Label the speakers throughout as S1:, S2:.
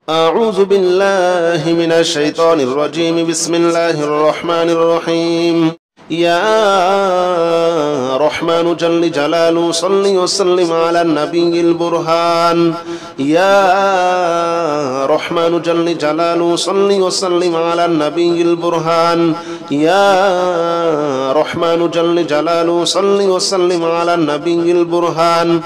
S1: أعوذ بالله من الشيطان الرجيم. بسم الله الرحمن الرحيم. يا رحمن جل جلاله صل وسلم على النبي البرهان. يا رحمن جل جلاله صل وسلم على النبي البرهان. يا رحمن جل جلاله صل وسلم على النبي البرهان.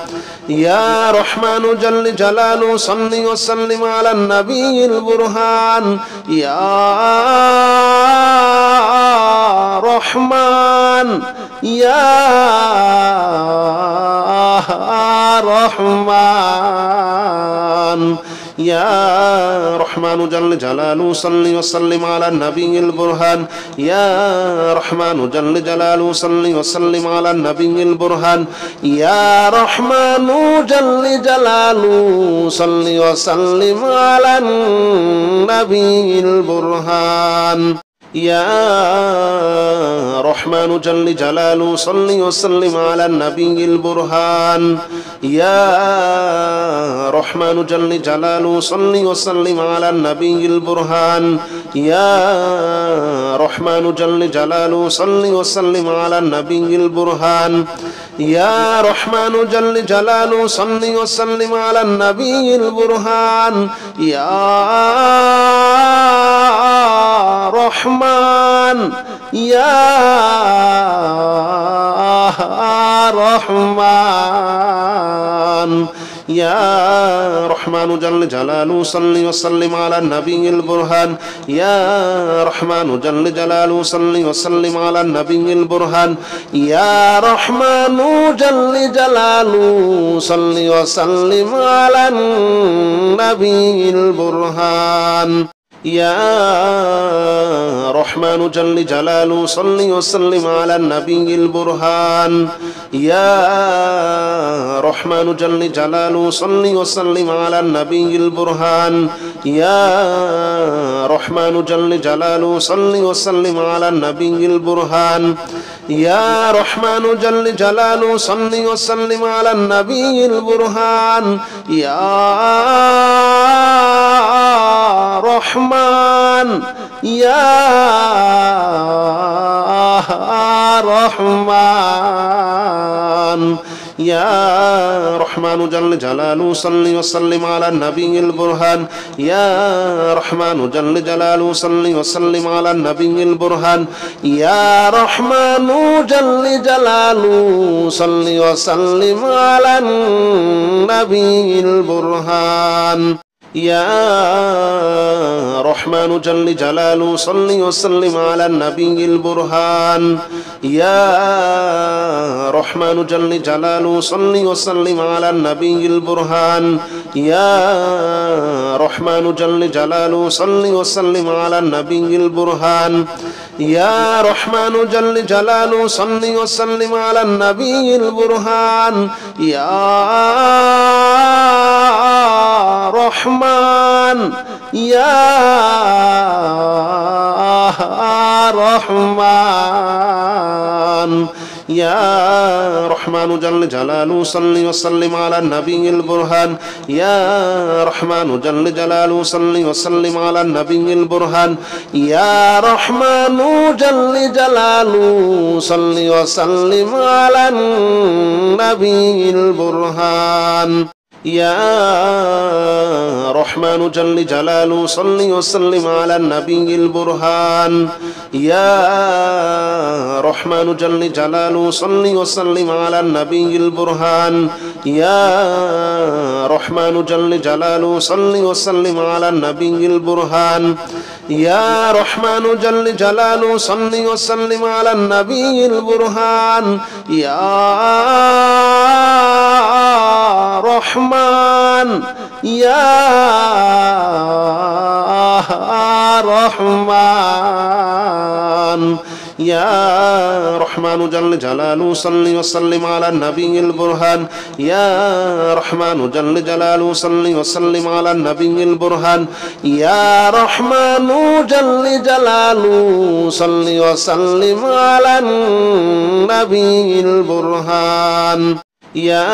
S1: يا رحمن جل جلاله صل وسلم على النبي البرهان. يا رحمن يا رحمن يا رحمن جل جلاله صل وسلم على النبي البرهان. يا رحمن جل جلاله صل وسلم على النبي البرهان. يا رحمن جل جلاله صل وسلم على النبي البرهان. يا رحمن جل جلاله صل وسلم على النبي البرهان. يا رحمن جل جلاله صل وسلم على النبي البرهان. يا رحمن جل جلاله صل وسلم على النبي البرهان. يا رحمن جل جلاله صل وسلم على النبي البرهان. يا رحمن يا رحمن يا رحمن جل جلاله صل وسلم على النبي البرهان. يا رحمن جل جلاله صل وسلم على النبي البرهان. يا رحمن جل جلاله صل وسلم على النبي البرهان. يا رحمن جل جلاله صل وسلم على النبي البرهان. يا رحمن جل جلاله صل وسلم على النبي البرهان. يا رحمن جل جلاله صل وسلم على النبي البرهان. يا رحمن جل جلاله صل وسلم على النبي البرهان. يا رحمن يا رحمن يا رحمن جل جلاله صل وسلم على النبي البرهان. يا رحمن جل جلاله صل وسلم على النبي البرهان. يا رحمن جل جلاله صل وسلم على النبي البرهان. يا رحمن جل جلاله صل وسلم على النبي البرهان. يا رحمن جل جلاله صل وسلم على النبي البرهان. يا رحمن جل جلاله صل وسلم على النبي البرهان. يا رحمن جل جلاله صل وسلم على النبي البرهان. يا رحمن يا رحمن يا رحمن جل جلاله صل وسلم على النبي البرهان. يا رحمن جل جلاله صل وسلم على النبي البرهان. يا رحمن جل جلاله صل وسلم على النبي البرهان. يا رحمن جل جلاله صل وسلم على النبي البرهان. يا رحمن جل جلاله صل وسلم على النبي البرهان. يا رحمن جل جلاله صل وسلم على النبي البرهان. يا رحمن جل جلاله صل وسلم على النبي البرهان. يا رحمن يا رحمن يا رحمن جل جلاله صل وسلم على النبي البرهان. يا رحمن جل جلاله صل وسلم على النبي البرهان. يا رحمن جل جلاله صل وسلم على النبي البرهان. يا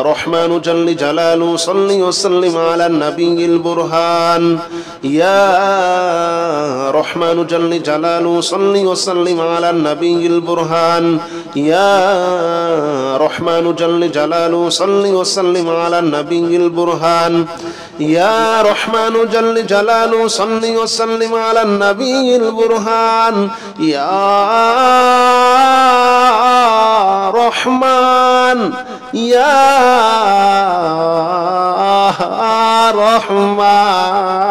S1: رحمن جل جلاله صل وسلم على النبي البرهان يا رحمن جل جلاله صل وسلم على النبي البرهان يا رحمن جل جلاله صل وسلم على النبي البرهان يا رحمن جل جلاله صل وسلم على النبي البرهان يا رحمن يا رحمن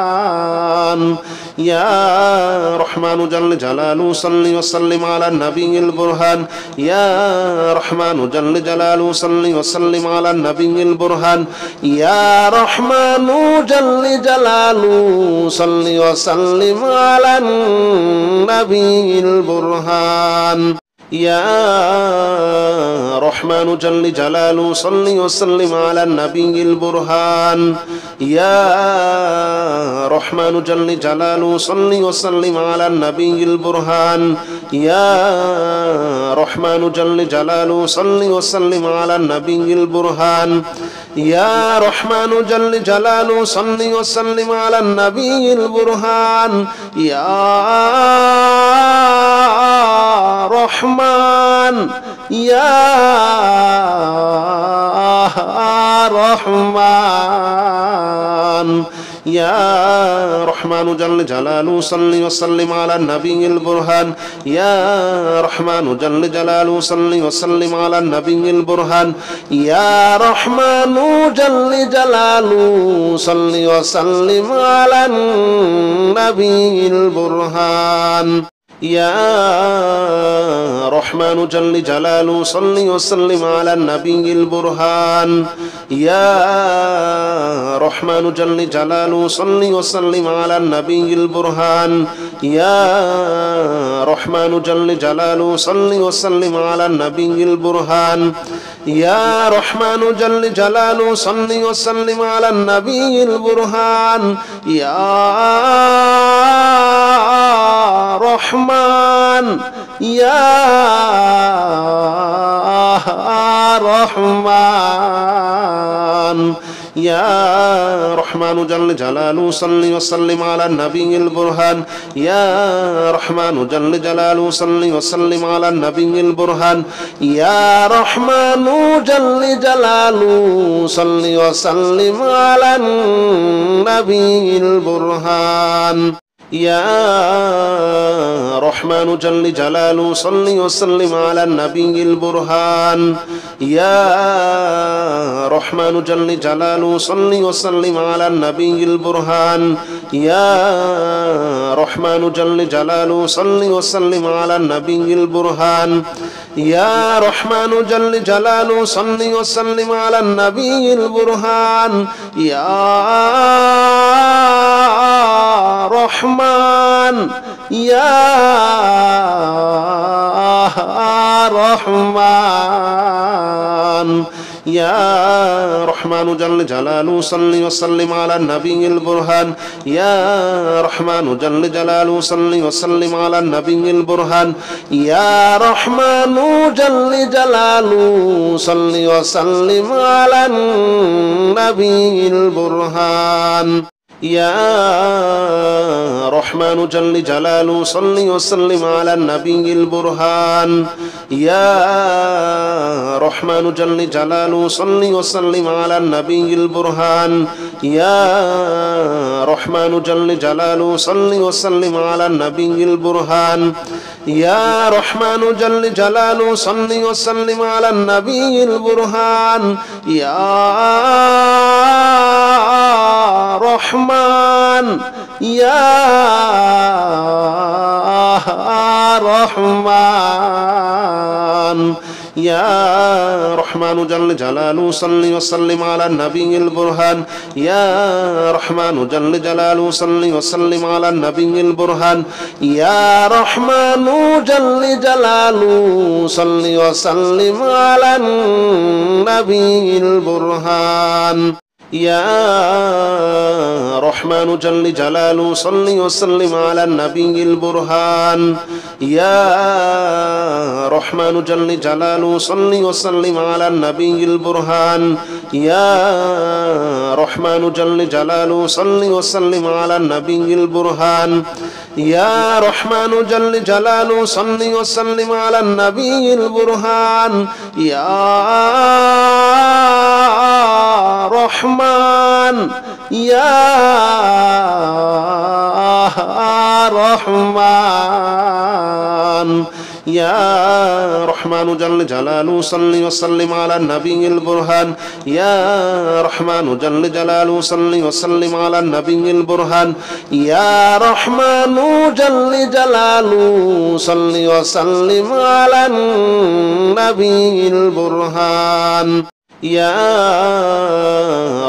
S1: يا رحمن جل جلاله صل وسلم على النبي البرهان يا رحمن جل جلاله صل وسلم على النبي البرهان يا رحمن جل جلاله صل وسلم على النبي البرهان يا رحمن جل جلاله صل وسلم على النبي البرهان يا رحمن جل جلاله صل وسلم على النبي البرهان يا رحمن جل جلاله صل وسلم على النبي البرهان يا رحمن جل جلاله صل وسلم على النبي البرهان يا رحمن يا رحمن يا رحمن جل جلاله صل وسلم على النبي البرهان يا رحمن جل جلاله صل وسلم على النبي البرهان يا رحمن جل جلاله صل وسلم على النبي البرهان يا رحمن جل جلاله صل وسلم على النبي البرهان يا رحمن جل جلاله صل وسلم على النبي البرهان يا رحمن جل جلاله صل وسلم على النبي البرهان يا رحمن جل جلاله صل وسلم على النبي البرهان يا رحمن يا رحمن يا رحمن جل جلاله صل وسلم على النبي البرهان يا رحمن جل جلاله صل وسلم على النبي البرهان يا رحمن جل جلاله صل وسلم على النبي البرهان يا رحمن جل جلاله صل وسلم على النبي البرهان يا رحمن جل جلاله صل وسلم على النبي البرهان يا رحمن جل جلاله صل وسلم على النبي البرهان يا رحمن جل جلاله صل وسلم على النبي البرهان يا رحمن يا رحمن يا رحمن جل جلاله صل وسلم على النبي البرهان يا رحمن جل جلاله صل وسلم على النبي البرهان يا رحمن جل جلاله صل وسلم على النبي البرهان يا رحمن جل جلاله صل وسلم على النبي البرهان يا رحمن جل جلاله صل وسلم على النبي البرهان يا رحمن جل جلاله صل وسلم على النبي البرهان يا رحمن جل جلاله صل وسلم على النبي البرهان يا رحمن يا رحمن يا رحمن جل جلاله صل وسلم على النبي البرهان يا رحمن جل جلاله صل وسلم على النبي البرهان يا رحمن جل جلاله صل وسلم على النبي البرهان يا رحمن جل جلاله صل وسلم على النبي البرهان يا رحمن جل جلاله صل وسلم على النبي البرهان يا رحمن جل جلاله صل وسلم على النبي البرهان يا رحمن جل جلاله صل وسلم على النبي البرهان يا رحمن يا رحمن يا رحمن جل جلاله صل وسلم على النبي البرهان يا رحمن جل جلاله صل وسلم على النبي البرهان يا رحمن جل جلاله صل وسلم على النبي البرهان يا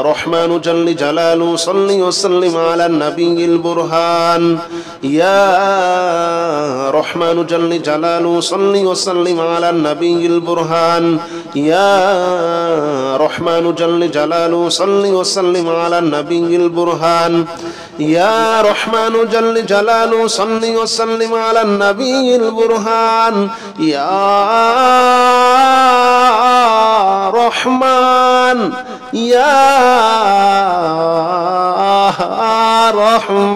S1: رحمن جل جلاله صل وسلم على النبي البرهان يا رحمن جل جلاله صل وسلم على النبي البرهان يا رحمن جل جلاله صل وسلم على النبي البرهان يا رحمن جل جلاله صل وسلم على النبي البرهان يا رحمن يا رحمن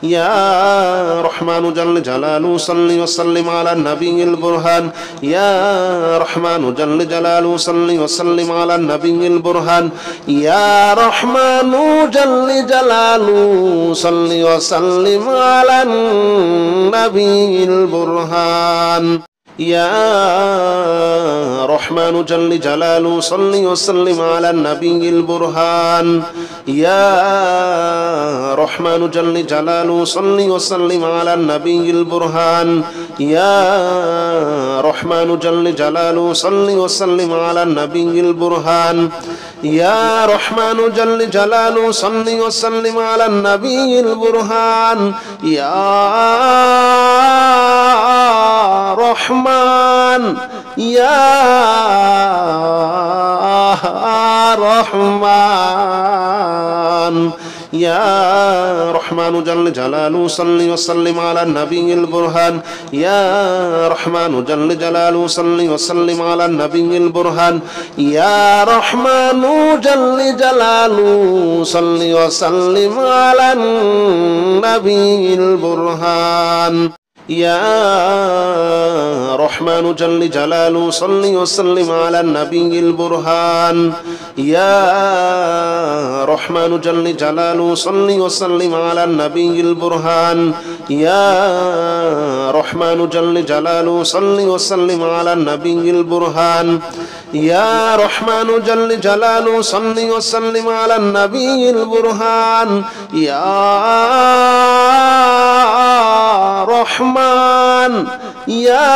S1: يا رحمن جل جلاله صل وسلم على النبي البرهان يا رحمن جل جلاله صل وسلم على النبي البرهان يا رحمن جل جلاله صل وسلم على النبي البرهان يا رحمن جل جلاله صل وسلم على النبي البرهان يا رحمن جل جلاله صل وسلم على النبي البرهان يا رحمن جل جلاله صل وسلم على النبي البرهان يا رحمن جل جلاله صل وسلم على النبي البرهان يا رحمن يا رحمن يا رحمن جل جلاله صل وسلم على النبي البرهان يا رحمن جل جلاله صل وسلم على النبي البرهان يا رحمن جل جلاله صل وسلم على النبي البرهان يا رحمن جل جلاله صل وسلم على النبي البرهان يا رحمن جل جلاله صل وسلم على النبي البرهان يا رحمن جل جلاله صل وسلم على النبي البرهان يا رحمن جل جلاله صل وسلم على النبي البرهان يا رحمن يا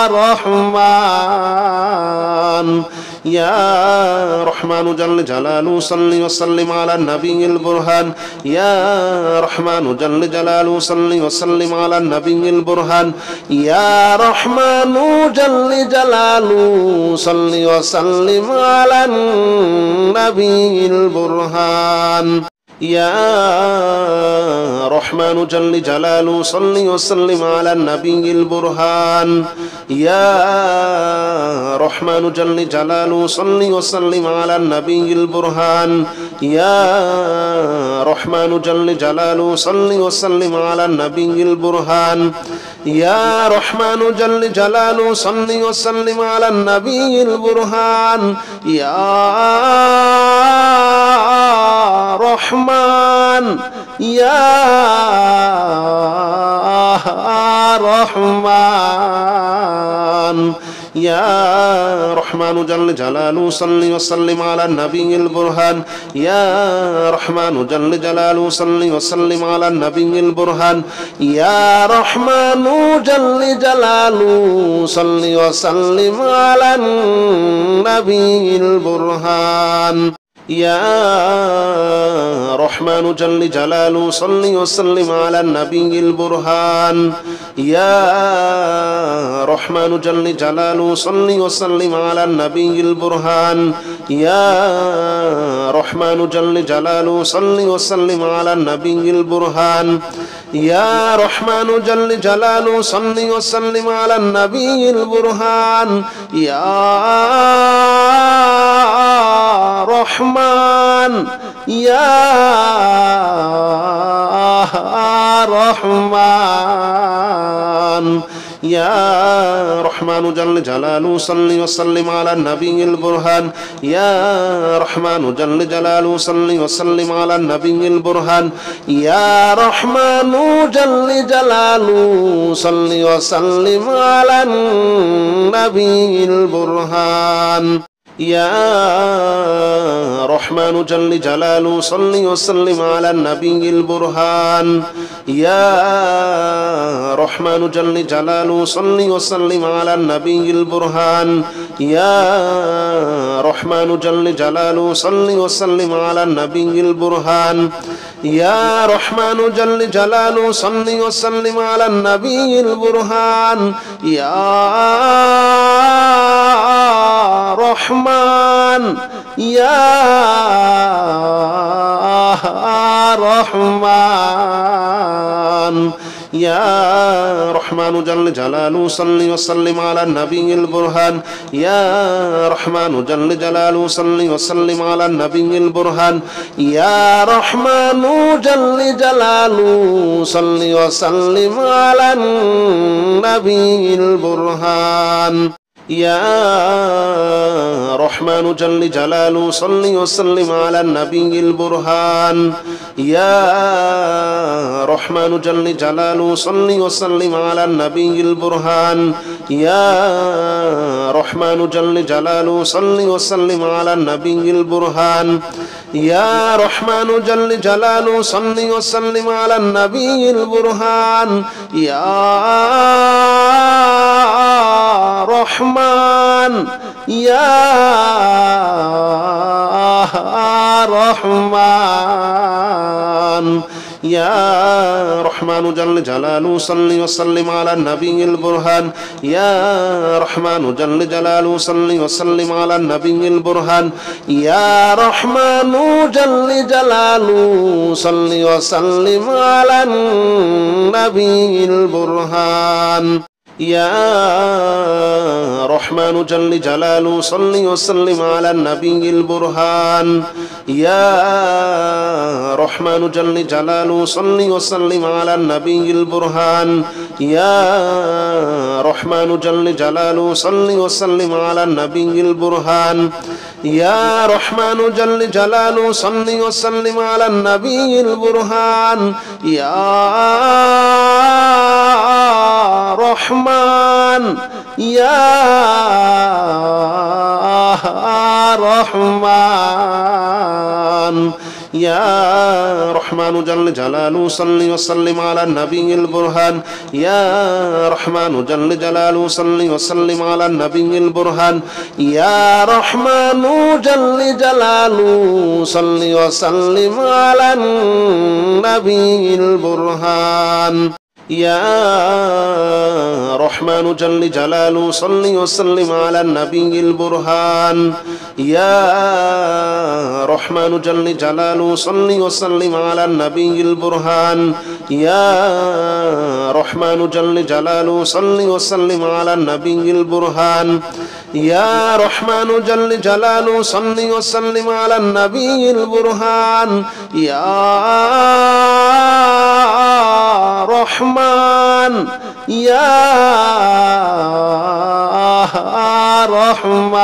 S1: رحمن يا رحمن جل جلاله صل وسلم على النبي البرهان يا رحمن جل جلاله صل وسلم على النبي البرهان يا رحمن جل جلاله صل وسلم على النبي البرهان يا رحمن جل جلاله صل وسلم على النبي البرهان يا رحمن جل جلاله صل وسلم على النبي البرهان يا رحمن جل جلاله صل وسلم على النبي البرهان يا رحمن جل جلاله صل وسلم على النبي البرهان يا رحمن يا رحمن يا رحمن جل جلاله صل وسلم على النبي البرهان يا رحمن جل جلاله صل وسلم على النبي البرهان يا رحمن جل جلاله صل وسلم على النبي البرهان يا رحمن جل جلاله صل وسلم على النبي البرهان يا رحمن جل جلاله صل وسلم على النبي البرهان يا رحمن جل جلاله صل وسلم على النبي البرهان يا رحمن جل جلاله صل وسلم على النبي البرهان يا رحمن يا رحمن يا رحمن جل جلاله صل وسلم على النبي البرهان يا رحمن جل جلاله صل وسلم على النبي البرهان يا رحمن جل جلاله صل وسلم على النبي البرهان يا رحمن جل جلاله صل وسلم على النبي البرهان يا رحمن جل جلاله صل وسلم على النبي البرهان يا رحمن جل جلاله صل وسلم على النبي البرهان يا رحمن جل جلاله صل وسلم على النبي البرهان يا رحمن يا رحمن يا رحمن جل جلاله صل وسلم على النبي البرهان يا رحمن جل جلاله صل وسلم على النبي البرهان يا رحمن جل جلاله صل وسلم على النبي البرهان يا رحمن جل جلاله صل وسلم على النبي البرهان يا رحمن جل جلاله صل وسلم على النبي البرهان يا رحمن جل جلاله صل وسلم على النبي البرهان يا رحمن جل جلاله صل وسلم على النبي البرهان يا رحمن يا رحمن يا رحمن جل جلاله صل وسلم على النبي البرهان يا رحمن جل جلاله صل وسلم على النبي البرهان يا رحمن جل جلاله صل وسلم على النبي البرهان يا رحمن جل جلاله صل وسلم على النبي البرهان يا رحمن جل جلاله صل وسلم على النبي البرهان يا رحمن جل جلاله صل وسلم على النبي البرهان يا رحمن جل جلاله صل وسلم على النبي البرهان يا رحمن يا رحمن يا رحمن جل جلاله صل وسلم على النبي البرهان يا رحمن جل جلاله صل وسلم على النبي البرهان يا رحمن جل جلاله صل وسلم على النبي البرهان يا رحمن جل جلاله صل وسلم على النبي البرهان يا رحمن جل جلاله صل وسلم على النبي البرهان يا رحمن جل جلاله صل وسلم على النبي البرهان يا رحمن جل جلاله صل وسلم على النبي البرهان يا رحمن يا رحمن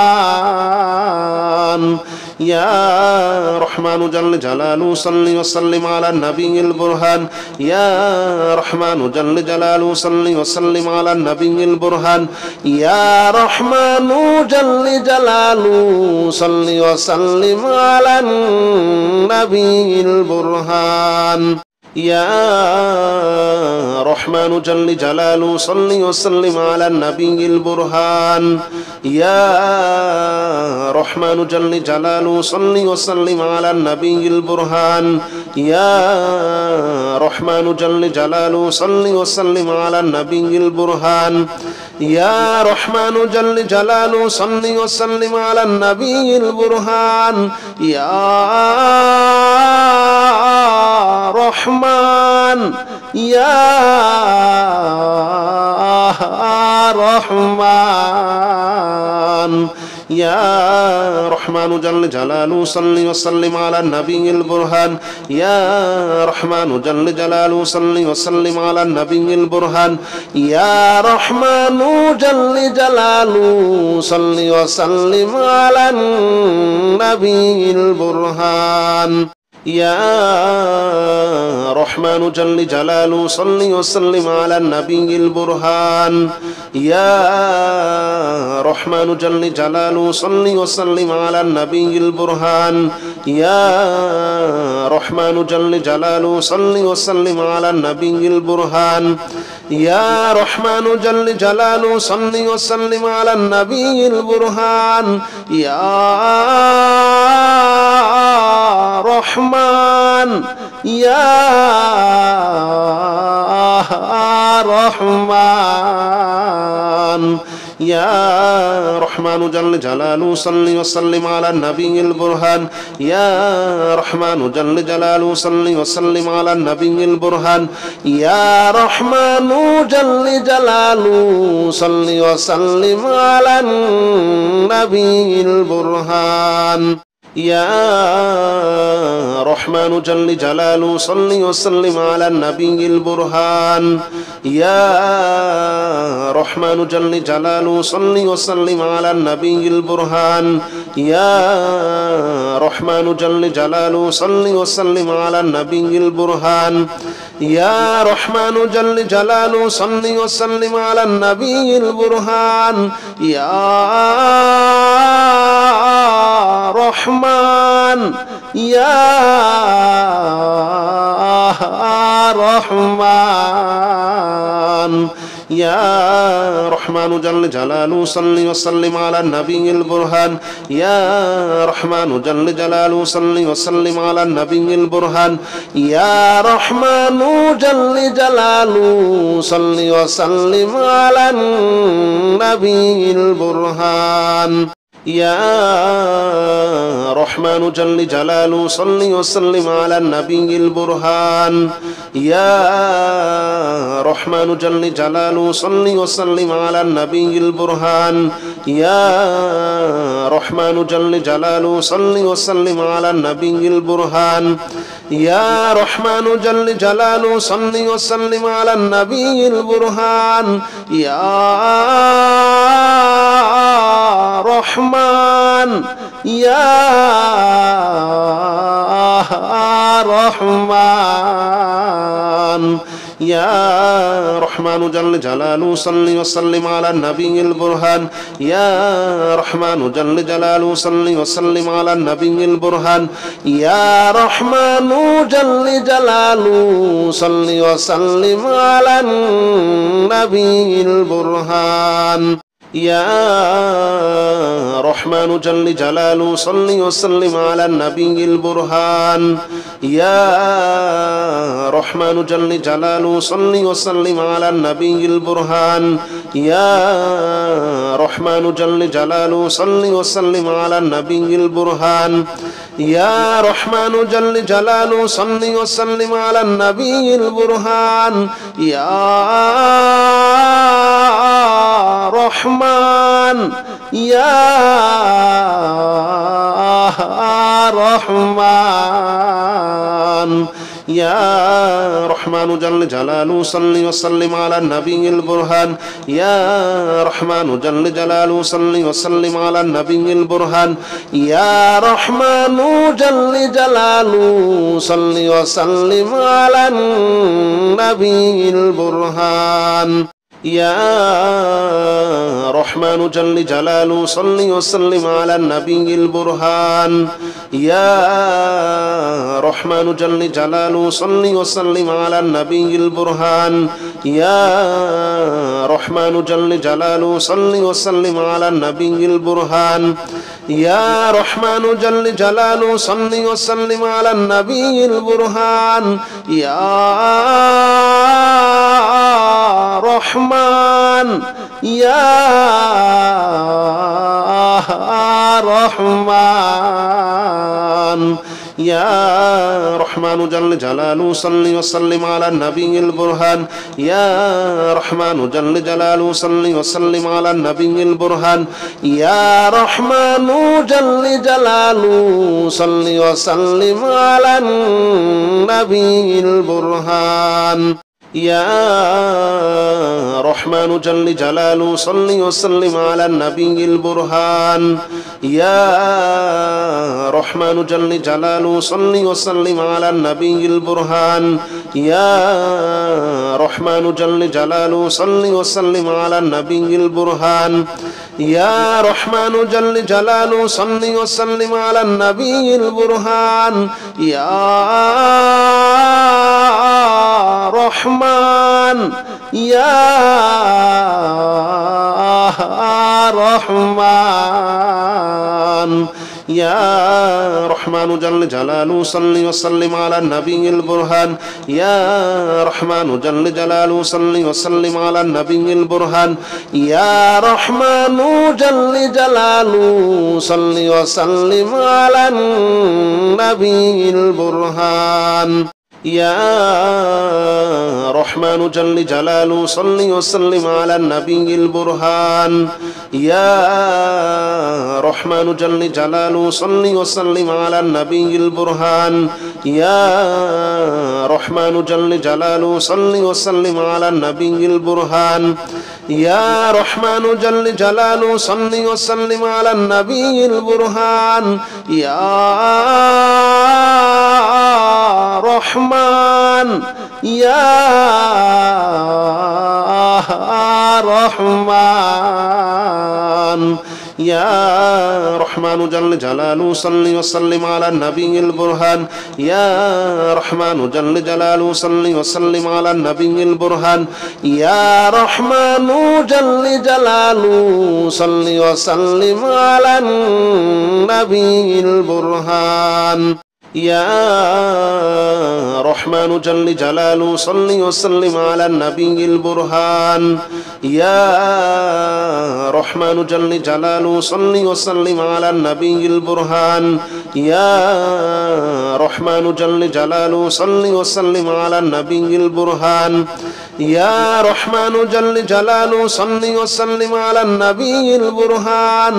S1: يا رحمن جل جلاله صل وسلم على النبي البرهان يا رحمن جل جلاله صل وسلم على النبي البرهان يا رحمن جل جلاله صل وسلم على النبي البرهان يا رحمن جل جلاله صل وسلم على النبي البرهان يا رحمن جل جلاله صل وسلم على النبي البرهان يا رحمن جل جلاله صل وسلم على النبي البرهان يا رحمن جل جلاله صل وسلم على النبي البرهان يا رحمن يا رحمن يا رحمن جل جلاله صل وسلم على النبي البرهان يا رحمن جل جلاله صل وسلم على النبي البرهان يا رحمن جل جلاله صل وسلم على النبي البرهان يا رحمن جل جلاله صل وسلم على النبي البرهان يا رحمن جل جلاله صل وسلم على النبي البرهان يا رحمن جل جلاله صل وسلم على النبي البرهان يا رحمن جل جلاله صل وسلم على النبي البرهان يا رحمن يا رحمن يا رحمن جل جلاله صل وسلم على النبي البرهان يا رحمن جل جلاله صل وسلم على النبي البرهان يا رحمن جل جلاله صل وسلم على النبي البرهان يا رحمن جل جلاله صل وسلم على النبي البرهان يا رحمن جل جلاله صل وسلم على النبي البرهان يا رحمن جل جلاله صل وسلم على النبي البرهان يا رحمن جل جلاله صل وسلم على النبي البرهان يا رحمن يا رحمن يا رحمن جل جلاله صل وسلم على النبي البرهان يا رحمن جل جلاله صل وسلم على النبي البرهان يا رحمن جل جلاله صل وسلم على النبي البرهان يا رحمن جل جلاله صل وسلم على النبي البرهان يا رحمن جل جلاله صل وسلم على النبي البرهان يا رحمن جل جلاله صل وسلم على النبي البرهان يا رحمن جل جلاله صل وسلم على النبي البرهان يا رحمن يا رحمن يا رحمن جل جلاله صل وسلم على النبي البرهان يا رحمن جل جلاله صل وسلم على النبي البرهان يا رحمن جل جلاله صل وسلم على النبي البرهان يا رحمن جل جلاله صل وسلم على النبي البرهان يا رحمن جل جلاله صل وسلم على النبي البرهان يا رحمن جل جلاله صل وسلم على النبي البرهان يا رحمن جل جلاله صل وسلم على النبي البرهان يا رحمن يا رحمن يا رحمن جل جلاله صل وسلم على النبي البرهان يا رحمن جل جلاله صل وسلم على النبي البرهان يا رحمن جل جلاله صل وسلم على النبي البرهان يا رحمن جل جلاله صل وسلم على النبي البرهان يا رحمن جل جلاله صل وسلم على النبي البرهان يا رحمن جل جلاله صل وسلم على النبي البرهان يا رحمن جل جلاله صل وسلم على النبي البرهان يا رحمن ইয়া রহমান ইয়া রহমানু জাল্লে জালালু সাল্লি ওয়া সাল্লিম আলা নবিয়িল বুরহান ইয়া রহমানু জাল্লে জালালু সাল্লি ওয়া সাল্লিম আলা নবিয়িল বুরহান ইয়া রহমানু জাল্লে জালালু সাল্লি ওয়া সাল্লিম আলা নবিয়িল বুরহান ইয়া রহমানু জাল্লে জালালু সাল্লি ওয়া সাল্লিম আলা নবিয়িল বুরহান ইয়া রহমানু জাল্লে জালালু সাল্লি ওয়া সাল্লিম আলা নবিয়িল বুরহান ইয়া রহমানু জাল্লে জালালু সাল্লি ওয়া সাল্লিম আলা নবিয়িল বুরহান ইয়া রহমানু জাল্লে জালালু সাল্লি ওয়া সাল্লিম আলা নবিয়িল বুরহান ইয়া রহমান ইয়া রহমান ইয়া রহমানু জাল্লে জালালু সাল্লি ওয়া সাল্লিম আলা নবিয়িল বুরহান ইয়া রহমানু জাল্লে জালালু সাল্লি ওয়া সাল্লিম আলা নবিয়িল বুরহান ইয়া রহমানু জাল্লে জালালু সাল্লি ওয়া সাল্লিম আলা নবিয়িল বুরহান ইয়া রহমানু জাল্লে জালালু সাল্লি ওয়া সাল্লিম আলা নবিয়িল বুরহান ইয়া রহমানু জাল্লে জালালু সাল্লি ওয়া সাল্লিম আলা নবিয়িল বুরহান ইয়া রহমানু জাল্লে জালালু সাল্লি ওয়া সাল্লিম আলা নবিয়িল বুরহান ইয়া রহমানু জাল্লে জালালু সাল্লি ওয়া সাল্লিম আলা নবিয়িল বুরহান ইয়া রহমান ইয়া রহমান ইয়া রহমানু জাল্লে জালালু সাল্লি ওয়া সাল্লিম আলা নবিয়িল বুরহান ইয়া রহমানু জাল্লে জালালু সাল্লি ওয়া সাল্লিম আলা নবিয়িল বুরহান ইয়া রহমানু জাল্লে জালালু সাল্লি ওয়া সাল্লিম আলা নবিয়িল বুরহান ইয়া রহমানু জাল্লে জালালু সাল্লি ওয়া সাল্লিম আলা নবিয়িল বুরহান ইয়া রহমানু জাল্লে জালালু সাল্লি ওয়া সাল্লিম আলা নবিয়িল বুরহান ইয়া রহমানু জাল্লে জালালু সাল্লি ওয়া সাল্লিম আলা নবিয়িল বুরহান ইয়া রহমানু জাল্লে জালালু সাল্লি ওয়া সাল্লিম আলা নবিয়িল বুরহান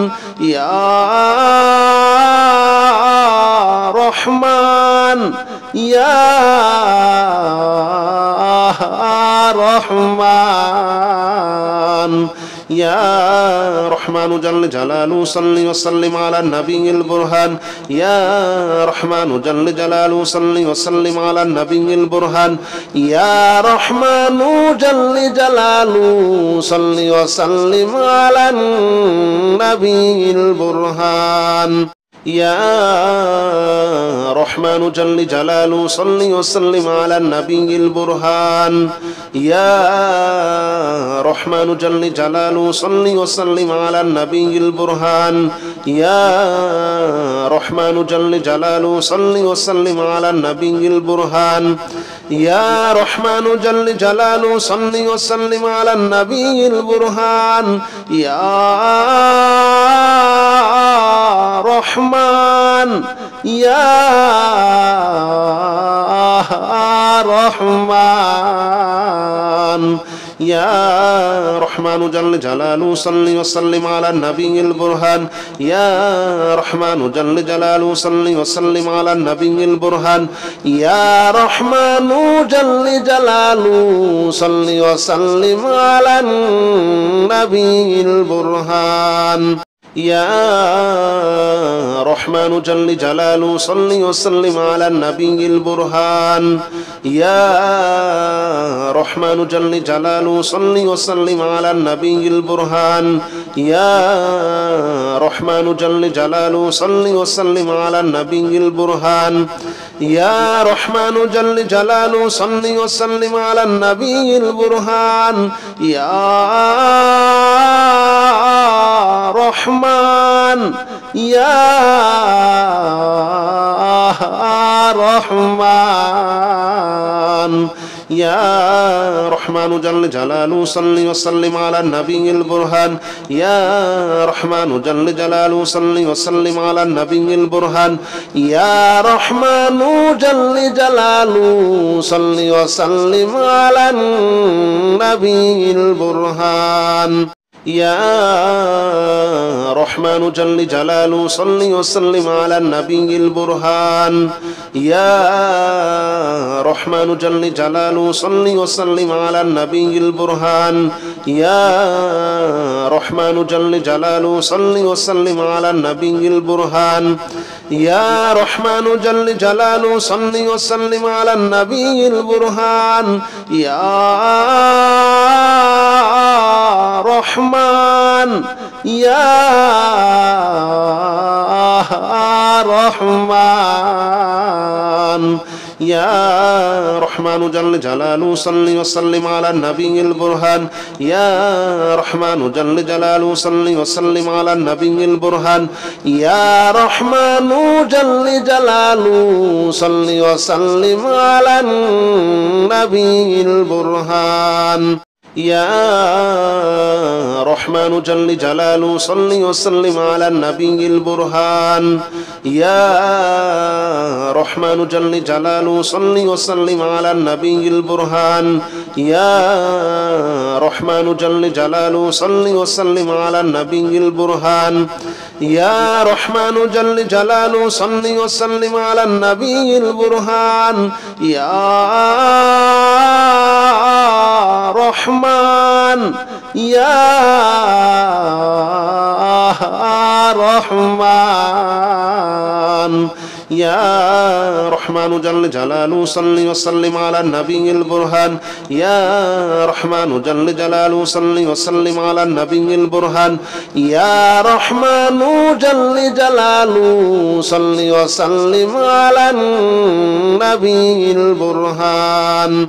S1: ইয়া রহমান ইয়া রহমান ইয়া রহমানু জাল্লে জালালু সাল্লি ওয়া সাল্লিম আলা নবিয়িল বুরহান ইয়া রহমানু জাল্লে জালালু সাল্লি ওয়া সাল্লিম আলা নবিয়িল বুরহান ইয়া রহমানু জাল্লে জালালু সাল্লি ওয়া সাল্লিম আলা নবিয়িল বুরহান ইয়া রহমানু জাল্লে জালালু সাল্লি ওয়া সাল্লিম আলা নবিয়িল বুরহান ইয়া রহমানু জাল্লে জালালু সাল্লি ওয়া সাল্লিম আলা নবিয়িল বুরহান ইয়া রহমানু জাল্লে জালালু সাল্লি ওয়া সাল্লিম আলা নবিয়িল বুরহান ইয়া রহমানু জাল্লে জালালু সাল্লি ওয়া সাল্লিম আলা নবিয়িল বুরহান ইয়া রহমান ইয়া রহমান ইয়া রহমানু জাল্লে জালালু সাল্লি ওয়া সাল্লিম আলা নবিয়িল বুরহান ইয়া রহমানু জাল্লে জালালু সাল্লি ওয়া সাল্লিম আলা নবিয়িল বুরহান ইয়া রহমানু জাল্লে জালালু সাল্লি ওয়া সাল্লিম আলা নবিয়িল বুরহান ইয়া রহমানু জাল্লে জালালু সাল্লি ওয়া সাল্লিম আলা নবিয়িল বুরহান ইয়া রহমানু জাল্লে জালালু সাল্লি ওয়া সাল্লিম আলা নবিয়িল বুরহান ইয়া রহমানু জাল্লে জালালু সাল্লি ওয়া সাল্লিম আলা নবিয়িল বুরহান ইয়া রহমানু জাল্লে জালালু সাল্লি ওয়া সাল্লিম আলা নবিয়িল বুরহান ইয়া রহমান ইয়া রহমান يا رحمن جل جلاله صل وسلم على النبي البرهان يا رحمن جل جلاله صل وسلم على النبي البرهان يا رحمن جل جلاله صل وسلم على النبي البرهان يا رحمن جل جلاله صل وسلم على النبي البرهان يا رحمن جل جلاله صل وسلم على النبي البرهان يا رحمن جل جلاله صل وسلم على النبي البرهان يا رحمن جل جلاله صل وسلم على النبي البرهان يا رحمن يا رحمن يا رحمن جل جلاله صل وسلم على النبي البرهان يا رحمن جل جلاله صل وسلم على النبي البرهان يا رحمن جل جلاله صل وسلم على النبي البرهان يا رحمن جل جلاله صل وسلم على النبي البرهان يا رحمن جل جلاله صل وسلم على النبي البرهان يا رحمن جل جلاله صل وسلم على النبي البرهان يا رحمن جل جلاله صل وسلم على النبي البرهان يا رحمن يا رحمن يا رحمن جل جلاله صل وسلم على النبي البرهان يا رحمن جل جلاله صل وسلم على النبي البرهان يا رحمن جل جلاله صل وسلم على النبي البرهان